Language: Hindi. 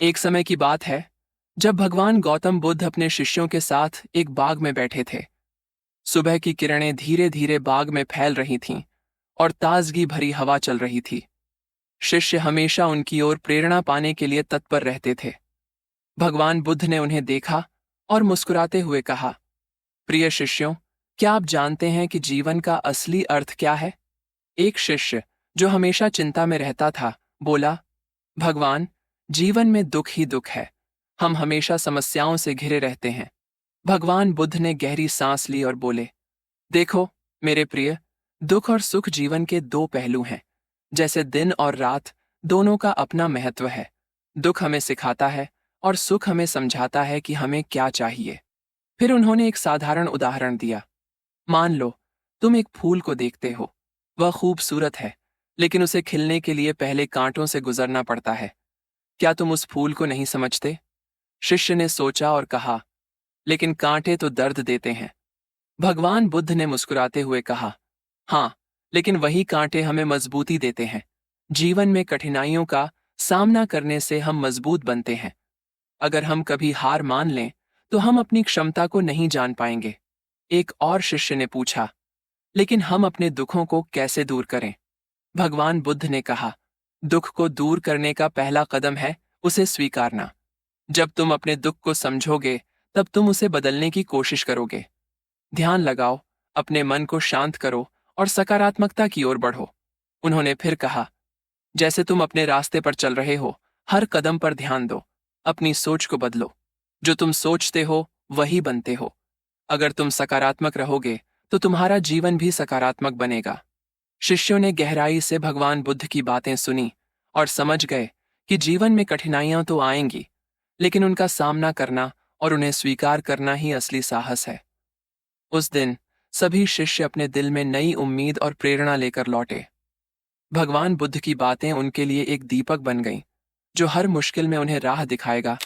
एक समय की बात है जब भगवान गौतम बुद्ध अपने शिष्यों के साथ एक बाग में बैठे थे। सुबह की किरणें धीरे धीरे बाग में फैल रही थीं और ताजगी भरी हवा चल रही थी। शिष्य हमेशा उनकी ओर प्रेरणा पाने के लिए तत्पर रहते थे। भगवान बुद्ध ने उन्हें देखा और मुस्कुराते हुए कहा, प्रिय शिष्यों, क्या आप जानते हैं कि जीवन का असली अर्थ क्या है? एक शिष्य जो हमेशा चिंता में रहता था बोला, भगवान, जीवन में दुख ही दुख है। हम हमेशा समस्याओं से घिरे रहते हैं। भगवान बुद्ध ने गहरी सांस ली और बोले, देखो मेरे प्रिय, दुख और सुख जीवन के दो पहलू हैं। जैसे दिन और रात, दोनों का अपना महत्व है। दुख हमें सिखाता है और सुख हमें समझाता है कि हमें क्या चाहिए। फिर उन्होंने एक साधारण उदाहरण दिया। मान लो तुम एक फूल को देखते हो। वह खूबसूरत है, लेकिन उसे खिलने के लिए पहले कांटों से गुजरना पड़ता है। क्या तुम उस फूल को नहीं समझते? शिष्य ने सोचा और कहा, लेकिन कांटे तो दर्द देते हैं। भगवान बुद्ध ने मुस्कुराते हुए कहा, हाँ, लेकिन वही कांटे हमें मजबूती देते हैं। जीवन में कठिनाइयों का सामना करने से हम मजबूत बनते हैं। अगर हम कभी हार मान लें तो हम अपनी क्षमता को नहीं जान पाएंगे। एक और शिष्य ने पूछा, लेकिन हम अपने दुखों को कैसे दूर करें? भगवान बुद्ध ने कहा, दुख को दूर करने का पहला कदम है उसे स्वीकारना। जब तुम अपने दुख को समझोगे, तब तुम उसे बदलने की कोशिश करोगे। ध्यान लगाओ, अपने मन को शांत करो और सकारात्मकता की ओर बढ़ो। उन्होंने फिर कहा, जैसे तुम अपने रास्ते पर चल रहे हो, हर कदम पर ध्यान दो। अपनी सोच को बदलो। जो तुम सोचते हो वही बनते हो। अगर तुम सकारात्मक रहोगे तो तुम्हारा जीवन भी सकारात्मक बनेगा। शिष्यों ने गहराई से भगवान बुद्ध की बातें सुनी और समझ गए कि जीवन में कठिनाइयां तो आएंगी, लेकिन उनका सामना करना और उन्हें स्वीकार करना ही असली साहस है। उस दिन सभी शिष्य अपने दिल में नई उम्मीद और प्रेरणा लेकर लौटे। भगवान बुद्ध की बातें उनके लिए एक दीपक बन गईं, जो हर मुश्किल में उन्हें राह दिखाएगा